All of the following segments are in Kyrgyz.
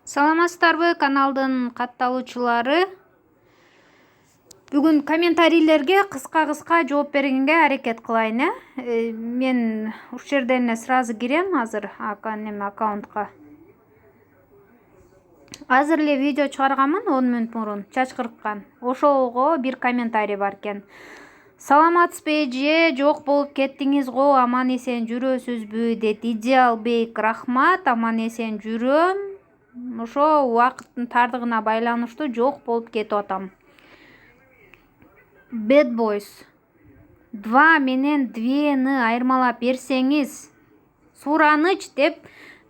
Саламатсыздарбы каналдын катталуучулары. Бүгүн комментарийлерге кыска жооп бергенге аракет кылайын. Мен ушул жерден эле сразу кирем азыр аккаунтка. Азыр эле видео чыгарганмын 10 мүнөт мурун, чачкырткан. Ошого бир комментарий бар экен. Саламатсызбы эже, жок болуп кеттиңиз го, аман эсен жүрөсүзбү деди. Идеалбек, рахмат, аман эсен жүрөм. Ошо убакыттын тардыгына байланыштуу жок болуп кетип атам. Bad Boys 2 менен 2-ны айырмалап берсеңиз. Сураныч деп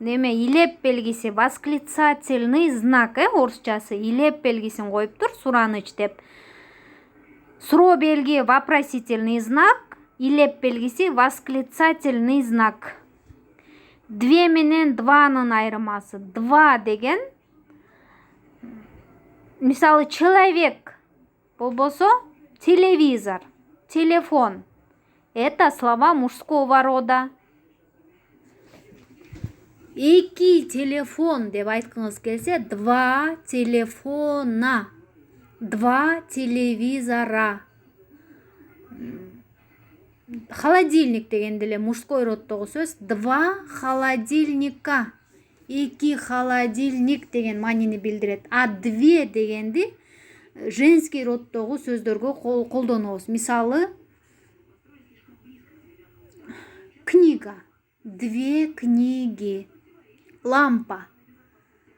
неме илеп белгиси, восклицательный знак, орусчасы илеп белгисин коюптур, сураныч деп. Суроо белги вопросительный знак, илеп белгиси восклицательный знак. 2 менен 2-нын айырмасы. 2 деген мисалы человек болбосо телевизор, телефон. Это слова мужского рода. 2 телефон деп айткыңыз келсе, 2 телефона, 2 телевизора. Холодильник деген деле мужской роддогу сөз. 2 холодильника, 2 холодильник деген маанини билдирет. А 2 дегенди женский роддогу сөздөргө колдонобуз. Мисалы книга, 2 книги. Лампа,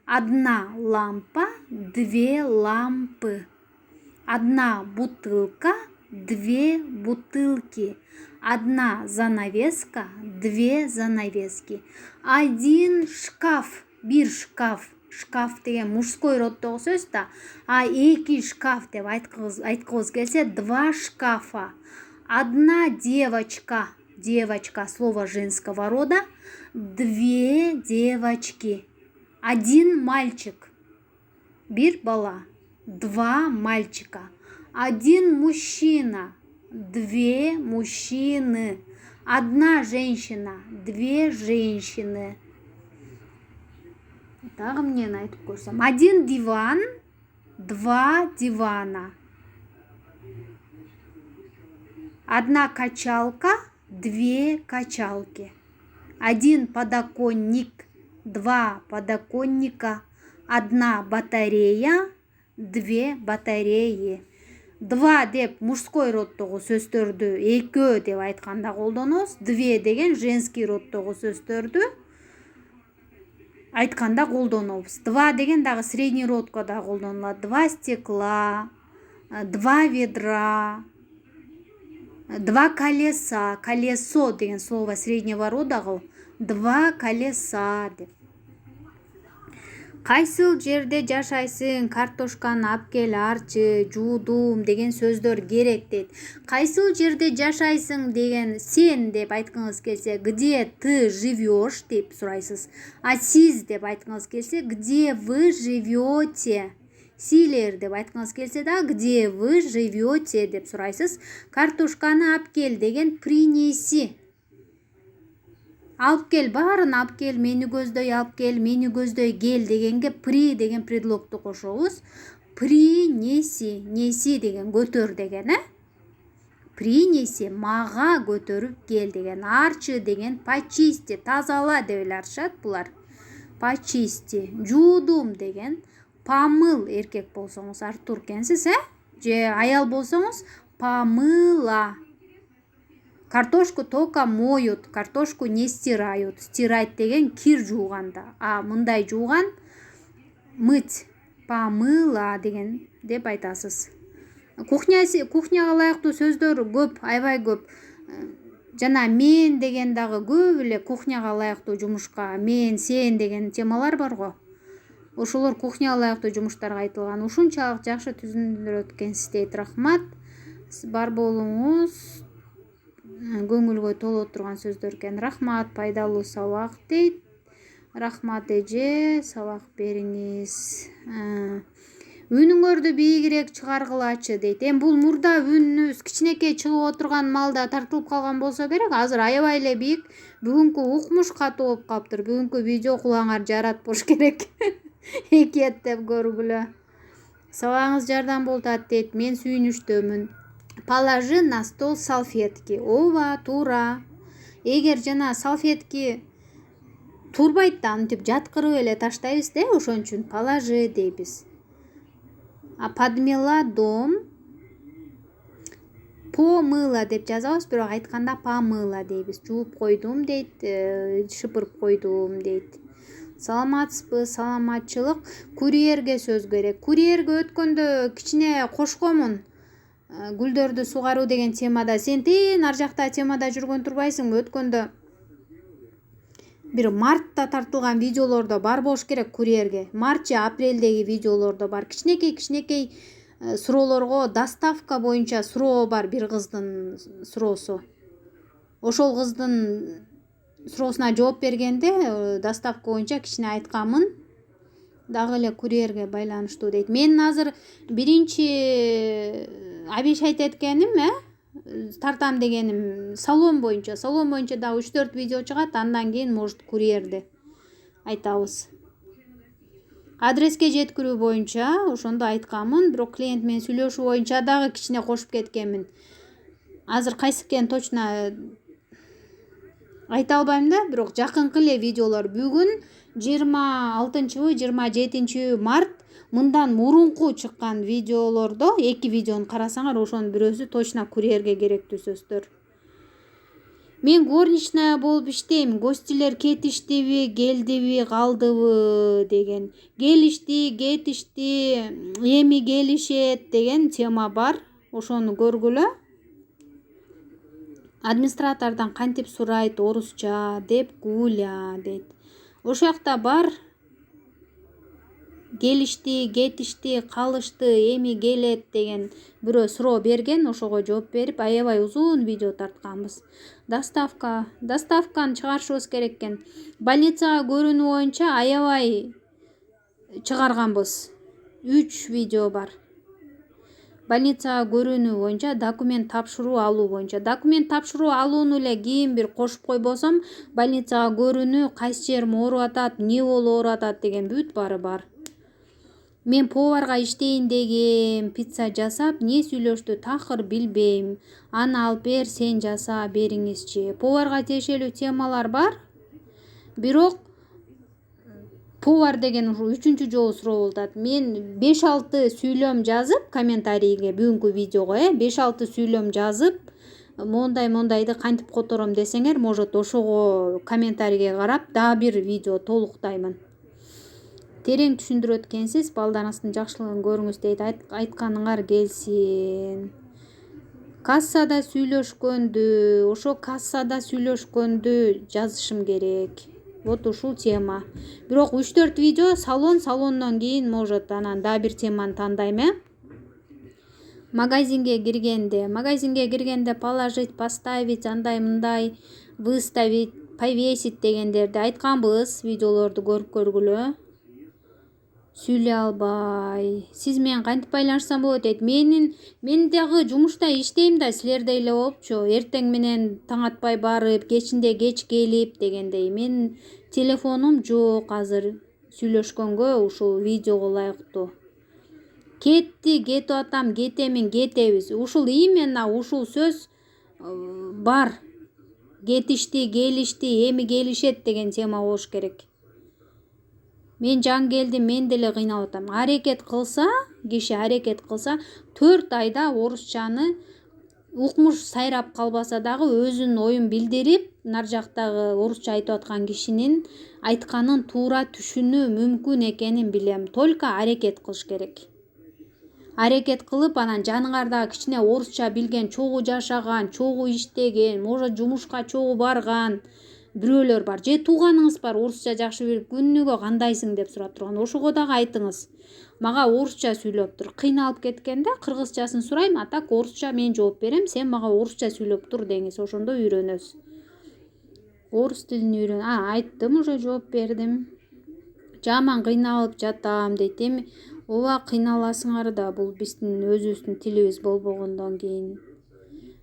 1 лампа, 2 лампы. 1 бутылка, 2 бутылки. 1 занавеска, 2 занавески. 1 шкаф, 1 шкаф. Шкаф деген мужской роддогу сөз да. А 2 шкаф деп айткыбыз келсе, 2 шкафа. 1 девочка, девочка слово женского рода, 2 девочки. 1 мальчик, 1 бала, 2 мальчика. 1 мужчина, 2 мужчины. 1 женщина, 2 женщины. Дагы эмнени айтып көрсөм. 1 диван, 2 дивана. 1 качалка, 2 качалки. 1 подоконник, 2 подоконника. 1 батарея, 2 батареи. 2 деп мужской роддогу сөздөрдү 2 деп айтканда колдонобуз. 2 деген женский роддогу сөздөрдү айтканда колдонобуз. 2 деген дагы средний родко да колдонулат. 2 стекла, 2 ведра, 2 колеса. Колесо деген слово среднего рода. 2 колеса деп. Кайсыл жерде жашайсың? Картошканы алып кел, арчы, жуудум деген сөздөр керек дейт. Кайсыл жерде жашайсың деген сен деп айткыңыз келсе, где ты живешь деп сурайсыз. А сиз деп айткыңыз келсе, где вы живете? Силер деп айткыңыз келсе да, где вы живете деп сурайсыз. Картошканы алып кел деген принеси. Алып кел, баарын алып кел, мени көздөй алып кел, мени көздөй кел дегенге при деген предлогту кошобуз. Принеси, неси деген көтөр деген, Принеси мага көтөрүп кел деген. Арчы деген почисти, тазала деп эле арчат булар. Почисти. Жуудум деген помыл, эркек болсоңуз Артур экенсиз, же аял болсоңуз помыла. Картошку только моют, картошку не стирают. Стирать деген кир жууганда. А мындай жууган мыть, помыла деген деп айтасыз. Кухняга ылайыктуу сөздөр көп, аябай көп. Жана мен деген дагы көп эле кухняга ылайыктуу жумушка, мен, сен деген темалар бар го. Ошолор кухняга ылайыктуу жумуштарга айтылган. Ушунчалык жакшы түзүндүрөт экенсиз дейт. Рахмат. Бар болуңуз. Көңүлгө толо турган сөздөр экен. Рахмат, пайдалуу сабак дейт. Рахмат эже, сабак бериңиз. Үнүңөрдү бийигирээк чыгаргылачы дейт. Бул мурда үнүбүз кичинекей чыгып отурган малда тартылып калган болсо керек. Азыр аябай эле бийик. Бүгүнкү укмуш катуу болуп калыптыр. Бүгүнкү видео кулаңар жарат болуш керек. Экеттеп көргүлө. Сабагыңыз жардам болуп атат дейт. Мен сүйүнүчтөмүн. Положи на стол салфетки. Ооба, туура. Эгер жана салфетки турбайт да антип жаткырып эле таштайбыз да, ошон үчүн положи дейбиз. А подмела дом, помыла деп жазабыз, бирок айтканда помыла дейбиз. Жууп койдум дейт, шыпырып койдум дейт. Саламатсызбы? Саламатчылык. Курьерге сөз керек. Курьерге өткөндө кичине кош комун. Гүлдөрдү сугаруу деген темада сен тен ар жакта темада жүргөн турбайсыңбы? Өткөндө бир мартта тартылган видеолордо бар болуш керек курьерге. Март же апрелдеги видеолордо бар. Кичинекей суроолорго доставка боюнча суроо бар, бир кыздын суроосу. Ошол кыздын суроосуна жооп бергенде доставка боюнча кичине айтканмын. Дагы эле курьерге байланыштуу дейт. Мен азыр биринчи обещать эткеним, тартам дегеним салон боюнча. Салон боюнча дагы 3-4 видео чыгат, андан кийин может курьерди айтабыз. Адреске жеткирүү боюнча ошондо айтканмын, бирок клиент менен сүйлөшүү боюнча дагы кичине кошуп кеткенмин. Азыр кайсы экенин точно айта албайм да, бирок жакынкы эле видеолор. Бүгүн 26-27 март мындан мурунку чыккан видеолордо 2 видеону карасаңар, ошонун бирөөсү точно курьерге керектүү сөздөр. Мен горничная болуп иштейм. Гостилер кетиштиби, келдиби, калдыбы деген. Келишти, кетишти, эми келишет деген тема бар. Ошону көргүлө. Администратордон кантип сурайт орусча деп Гуля дейт. Ошол жакта бар. Келишти, кетишти, калышты, эми келет деген бирөө суроо берген. Ошого жооп берип, аябай узун видео тартканбыз. Доставканы чыгарышыбыз керек экен. Больницага көрүнүү боюнча аябай чыгарганбыз. 3 видео бар. Больницага көрүнүү боюнча, документ тапшыруу алуу боюнча. Документ тапшыруу алууну эле кийин бир кошуп койбосом, больницага көрүнүү, кайсы жерим ооруп атат, эмне болуп ооруп атат деген бүт баары бар. Мен поварга иштейин дегем, пицца жасап, эмне сүйлөштү, такыр билбейм. Аны алып бер, сен жаса бериңизчи. Поварга тиешелүү темалар бар. Бирок повар деген ушу 3-чү жолу суроо болуп атат. Мен 5-6 сүйлөм жазып комментарийге, бүгүнкү видеого 5-6 сүйлөм жазып, мондайды кантип котором десеңер, может ошого комментарийге карап дагы бир видео толуктаймын. Терең түшүндүрөт экенсиз, балдарыңыздын жакшылыгын көрүңүз дейт. Айтканыңар келсин. Кассада сүйлөшкөндү, ошо кассада сүйлөшкөндү жазышым керек. Вот ушул тема. Бирок 3-4 видео салондон кийин может анан дагы бир теманы тандайм, Магазинге киргенде положить, поставить, андай мындай, выставить, повесить дегендерди айтканбыз, видеолорду көрүп көргүлө. Сүйлөй албай. Сиз менен кантип байланышсам болот дейт. Мен дагы жумушта иштейм да, силердей эле болупчу. Эртең менен таң атпай барып, кечинде кеч келип дегендей. Мен телефонум жок азыр сүйлөшкөнгө ушул видеого ылайыктуу. Кетип атам, кетемин, кетебиз. Ушул именно ушул сөз бар. Кетишти, келишти, эми келишет деген тема болуш керек. Мен жан келдим, мен деле кыйналып атам. Киши аракет кылса, 4 айда орусчаны укмуш сайрап калбаса дагы өзүнүн оюн билдирип, нар жактагы орусча айтып аткан кишинин айтканын туура түшүнүү мүмкүн экенин билем. Только аракет кылыш керек. Аракет кылып, анан жаныңардагы кичине орусча билген, чогуу жашаган, чогуу иштеген, может жумушка чогуу барган бирөөлөр бар. Же тууганыңыз бар, орусча жакшы билип, күнүгө кандайсың деп сурап турган. Ошого дагы айтыңыз. Мага орусча сүйлөп тур. Кыйналып кеткенде кыргызчасын сурайм, а так орусча мен жооп берем, сен мага орусча сүйлөп тур деңиз. Ошондо үйрөнөсүз. Орус тилин үйрөн. Айттым, уже жооп бердим. Жаман кыйналып жатам дейт. Эми ооба кыйналасыңар да, бул биздин өзүбүздүн тилибиз болбогондон кийин.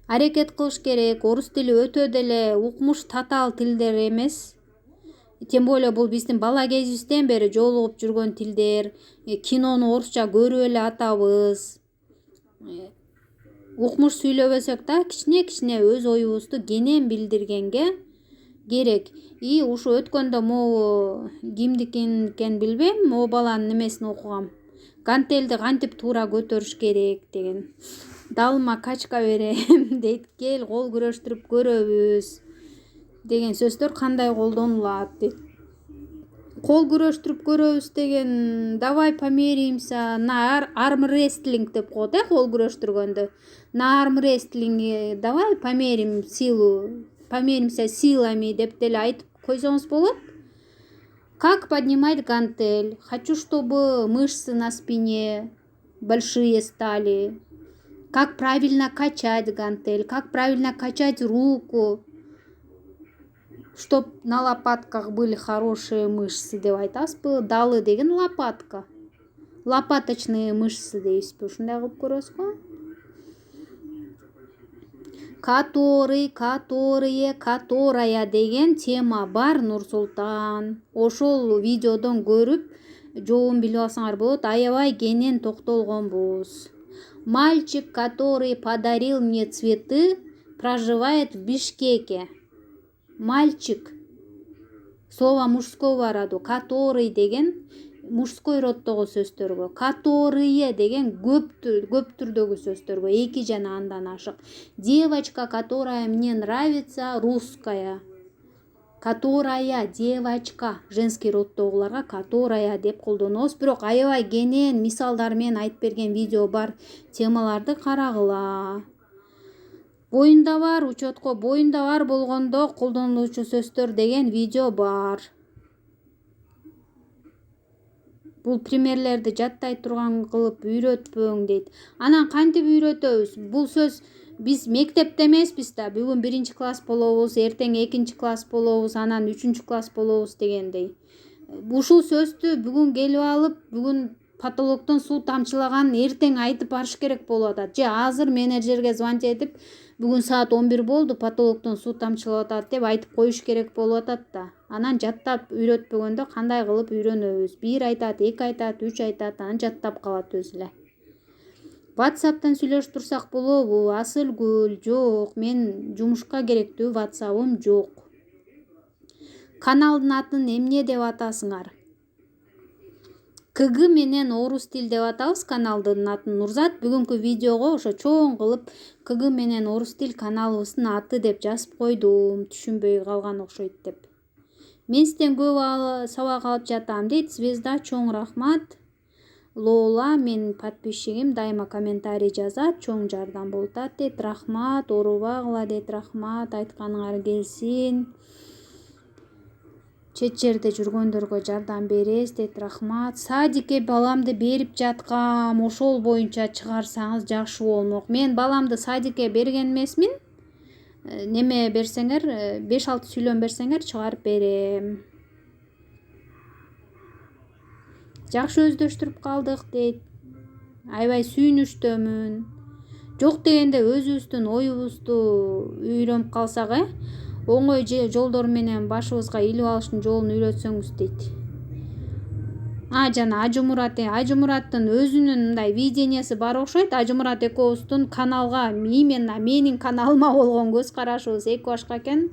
Аракет кылыш керек. Орус тили өтө деле укмуш татаал тилдер эмес. Тем более бул биздин бала кезибизден бери жолугуп жүргөн тилдер. Кинону орусча көрүп эле атабыз. Укмуш сүйлөбөсөк да кичине өз оюбузду кенен билдиргенге керек. И ушу өткөндө могу кимдикин экен билбейм, могу баланын немесин окугам. Гантелди кантип туура көтөрүш керек деген. Далыма качка берем дейт, кел кол күрөштүрүп көрөбүз деген сөздөр кандай колдонулат дейт. Кол күрөштүрүп көрөбүз деген, давай померимся на армрестлинг деп коет кол күрөштүргөндө. На армрестлинге давай померим силу, померимся силами деп деле айтып койсоңуз болот. Как поднимать гантель? Хочу, чтобы мышцы на спине большие стали. Как правильно качать гантель? Как правильно качать руку? Чтоб на лопатках были хорошие мышцы деп айтасызбы. Далы деген лопатка. Лопаточные мышцы дейсизби. Ушундай кылып көрөсүз го. Который, которые, которая деген тема бар, Нурсултан. Ошол видеодон көрүп, жообун билип алсаңар болот. Аябай кенен токтолгонбуз. Мальчик, который подарил мне цветы, проживает в Бишкеке. Мальчик. Слово мужского рода. Который деген мужской роддогу сөздөргө. Которые деген көп түрдөгү сөздөргө. 2 жана андан ашык. Девочка, которая мне нравится, русская. Которая девочка. Женский роддогуларга которая деп колдонобуз. Бирок аябай кенен мисалдар менен айтып берген видео бар. Темаларды карагыла. Боюнда бар, учетко боюнда бар болгондо колдонулуучу сөздөр деген видео бар. Бул примерлерди жаттай турган кылып үйрөтпөң дейт. Анан кантип үйрөтөбүз? Бул сөз биз мектепте эмеспиз да. Бүгүн 1 класс болобуз, эртең 2 класс болобуз, анан 3 класс болобуз дегендей. Ушул сөздү бүгүн келип алып, бүгүн потолоктон суу тамчылаган эртең айтып барыш керек болуп атат. Же азыр менеджерге звонить этип, бүгүн саат 11 болду, потолоктон суу тамчылап атат деп айтып коюш керек болуп атат да. Анан жаттап үйрөтпөгөндө кандай кылып үйрөнөбүз? 1 айтат, 2 айтат, 3 айтат, анан жаттап калат өзү эле. WhatsApp'тан сүйлөшүп турсак болобу? Асылгүл, жок, мен жумушка керектүү WhatsApp'ым жок. Каналдын атын эмне деп атасыңар? КГ менен орус тил деп атабыз каналдын атын. Нурзат бүгүнкү видеого ошо чоң кылып КГ менен орус тил каналыбыздын аты деп жазып койдум. Түшүнбөй калган окшойт деп. Мен сизден көп сабак алып жатам дейт. Звезда, чоң рахмат. Лола, мен подписчигим, дайыма комментарий жазат, чоң жардам болуп атат дейт. Рахмат, оорубагыла дейт. Рахмат, айтканыңар келсин. Чет жерде жүргөндөргө жардам бересиз дейт. Рахмат. Садикке баламды берип жаткам, ошол боюнча чыгарсаңыз жакшы болмок. Мен баламды садикке берген эмесмин. Неме берсеңер, 5-6 сүйлөм берсеңер чыгарып берем. Жакшы өздөштүрүп калдык дейт. Аябай сүйүнүчтөмүн. Жок дегенде өзүбүздүн оюбузду үйрөнүп калсак, оңой жолдор менен башыбызга илип алыштын жолун үйрөтсөңүз дейт. Жана Ажымураттын өзүнүн мындай видениясы бар окшойт. Ажымурат экөөбүздүн каналга, именно менин каналыма болгон көз карашыбыз эки башка экен.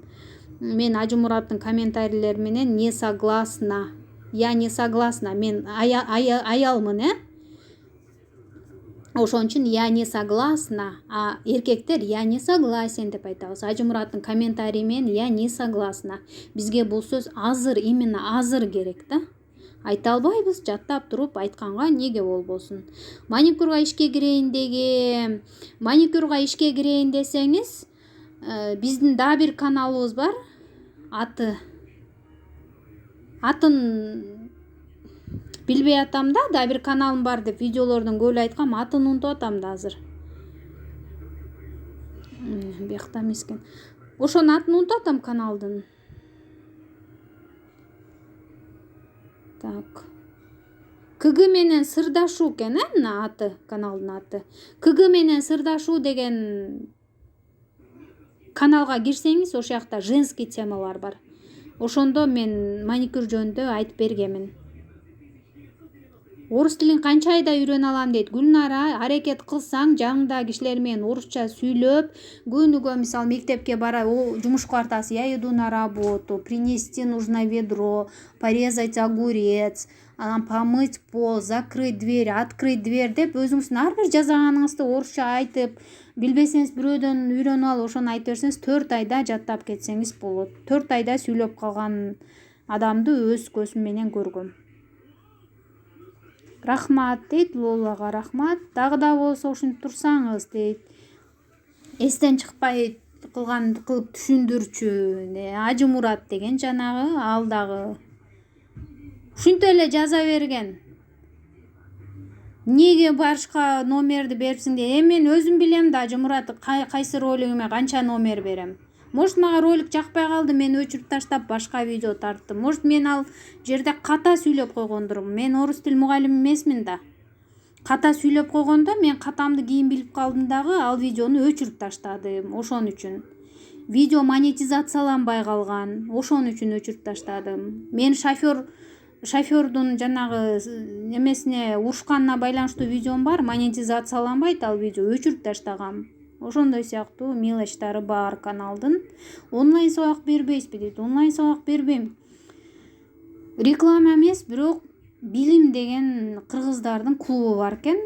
Мен Ажымураттын комментарийлери менен не согласна. Я не согласна. Мен аялмын, Ошон үчүн я не согласна, а эркектер я не согласен деп айтабыз. Ажымураттын комментарий менен я не согласна. Бизге бул сөз азыр, именно азыр керек да. Айта албайбыз, жаттап туруп айтканга неге болбосун. Маникюрга ишке кирейин десеңиз, биздин да бир каналыбыз бар. Атын билбей атам да бир каналым бар деп видеолордон көп айткам, атын унутуп атам да азыр. Биякта эмескен. Ошонун атын унутуп атам каналдын. Так. КГ менен сырдашуу экен, мына аты, каналдын аты. КГ менен сырдашуу деген каналга кирсеңиз, ошол жакта женский темалар бар. Ошондо мен маникюр жөнүндө айтып бергемин. Орус тилин канча айда үйрөнө алам дейт Гүлнара. Аракет кылсаң жаныңдагы кишилер менен орусча сүйлөп, күнүгө мисалы мектепке бара, жумушка бартасың, я иду на работу, принести нужно ведро, порезать огурец, анан помыть пол, закрыть дверь, открыть дверь деп өзүңүздүн ар бир жазаганыңызды орусча айтып, билбесеңиз бирөөдөн үйрөнүп алып ошону айта берсеңиз 4 айда жаттап кетсеңиз болот. 4 айда сүйлөп калган адамды өз көзүм менен көргөм. Рахмат дейт Лолага, рахмат. Дагы да болсо ушинтип турсаңыз дейт. Эстен чыкпай кылган кылып түшүндүрчү. Ажымурат деген жанагы, ал дагы ушинтип эле жаза берген. Эмнеге башка номерди берипсиң дейт. Мен өзүм билем да Ажымурат кайсы ролигиме канча номер берем. Может мага ролик жакпай калды, мен өчүрүп таштап башка видео тарттым. Может мен ал жерде ката сүйлөп койгондурмун. Мен орус тил мугалими эмесмин да. Ката сүйлөп койгондо мен катамды кийин билип калдым дагы, ал видеону өчүрүп таштадым. Ошон үчүн. Видео монетизацияланбай калган. Ошон үчүн өчүрүп таштадым. Мен шофёрдун жанагы эмесине урушканына байланыштуу видеом бар, монетизацияланбайт ал видео, өчүрүп таштагам. Ошондой сыяктуу мелочтары бар каналдын. Онлайн сабак бербейсизби дейт. Онлайн сабак бербейм. Реклама эмес, бирок билим деген кыргыздардын клубу бар экен.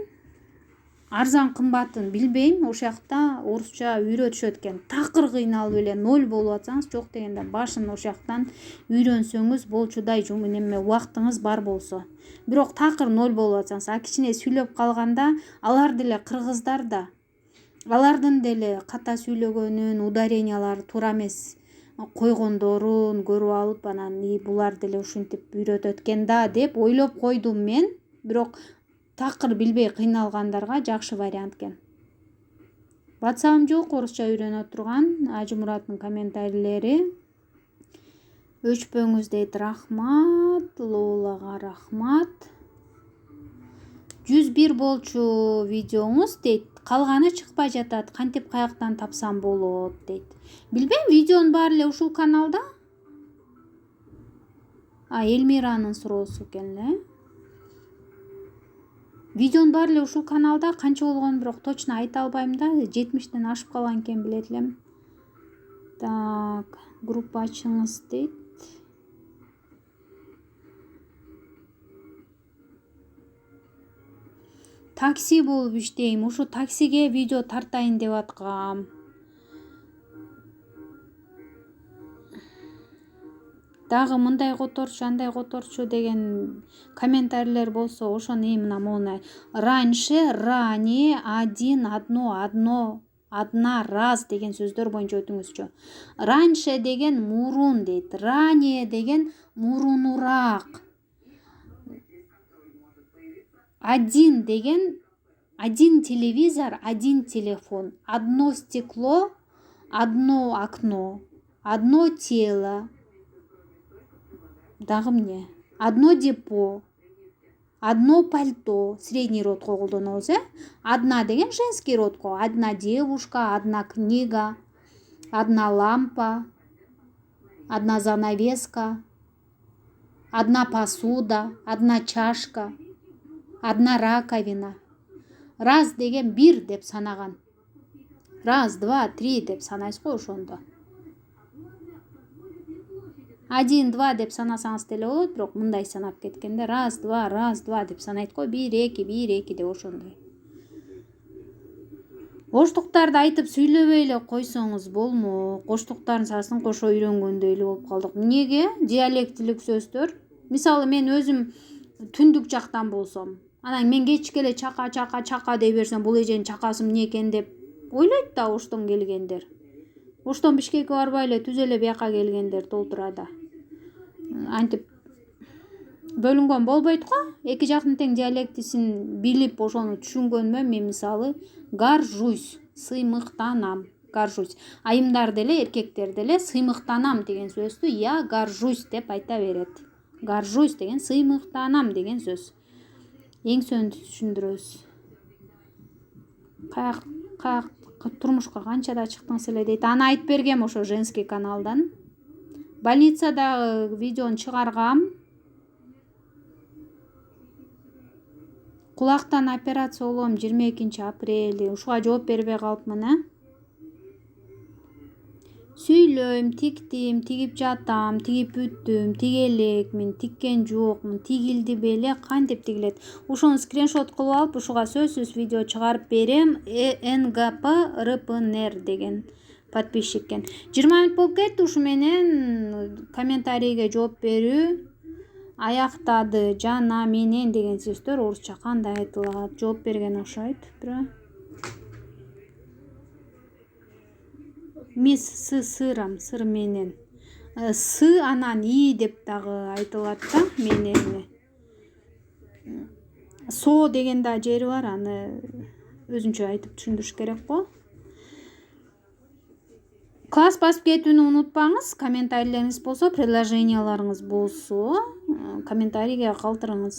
Арзан кымбатын билбейм, ошол жакта орусча үйрөтүшөт экен. Такыр кыйналып эле 0 болуп атсаңыз, жок дегенде башын ошол жактан үйрөнсөңүз болчудай неме убактыңыз бар болсо. Бирок такыр 0 болуп атсаңыз, а кичине сүйлөп калганда алар деле кыргыздар да. Алардын деле ката сүйлөгөнүн, ударениялары туура эмес койгондорун көрүп алып, анан булар деле ушинтип үйрөтөт экен да деп ойлоп койдум мен. Бирок такыр билбей кыйналгандарга жакшы вариант экен. WhatsApp'ым жок орусча үйрөнө турган. Ажымураттын комментарийлери. Өчпөңүз дейт, рахмат. Лолага рахмат. 101 болчу видеоңуз дейт. Калганы чыкпай жатат. Кантип каяктан тапсам болот дейт. Билбейм, видеонун баары эле ушул каналда. Элмиранын суроосу экен эле. Видеонун баары эле ушул каналда. Канча болгонун бирок точно айта албайм да. 70тен ашып калган экен билет элем. Так, группа ачыңыз дейт. Такси болуп иштейм. Ушу таксиге видео тартайын деп аткам. Дагы мындай которчу, андай которчу деген комментарийлер болсо, ошону мына мону раньше, ранее, один, одно, одна, раз деген сөздөр боюнча өтүңүзчү. Раньше деген мурун дейт. Ранее деген мурунураак. Один деген один телевизор, один телефон. Одно стекло, одно окно, одно тело. Дагы эмне? Одно депо, одно пальто. Средний родко колдонобуз, Одна деген женский родко. Одна девушка, одна книга, одна лампа, одна занавеска, одна посуда, одна чашка, одна раковина. Раз деген бир деп санаган. Раз, два, три деп санайсыз го ошондо. 1, 2 деп санасаңыз деле болот, бирок мындай санап кеткенде раз, два деп санайт го. 1, 2 деп ошондой. Коштуктарды айтып сүйлөбөй эле койсоңуз болмок. Коштуктардын саасын кошо үйрөнгөндөй эле болуп калдык. Эмнеге? Диалектилик сөздөр. Мисалы мен өзүм түндүк жактан болсом, анан мен кечке эле чака дей берсем, бул эженин чакасы эмне экен деп ойлойт да оштон келгендер. Оштон Бишкекке барбай эле түз эле бияка келгендер толтурада. Антип бөлүнгөн болбойт го. Эки жактын тең диалектисин билип ошону түшүнгөнмө мен мисалы горжусь, сыймыктанам, горжусь. Айымдар деле, эркектер деле сыймыктанам деген сөздү я горжусь деп айта берет. Горжусь деген сыймыктанам деген сөз. Эң сөндү түшүндүрөбүз. Каяк турмушка канчада чыктыңыз эле дейт. Аны айтып бергем ошо женский каналдан. больницадагы видеону чыгаргам. Кулактан операция болом 22 апрель. Ушуга жооп бербей калыпмын, Сүйлөйм, тиктим, тигип жатам, тигип бүттүм, тиге элекмин, тиккен жокмун, тигилди беле, кантип тигилет. Ошону скриншот кылып алып, ушуга сөзсүз видео чыгарып берем. НГП РПНР деген подписчиккен. 20 мүнөт болуп кетти. Ушу менен комментарийге жооп берүү аяктады. Жана менен деген сөздөр орусча кандай айтылат? Жооп берген окшойт. Мисс сырам, сыр менен. Анан и деп дагы айтылат да менен. Со деген да жери бар, аны өзүнчө айтып түшүндүрүш керек го. Класс басып кетүүнү унутпаңыз. Комментарийлериңиз болсо, предложенияларыңыз болсо, комментарийге калтырыңыз.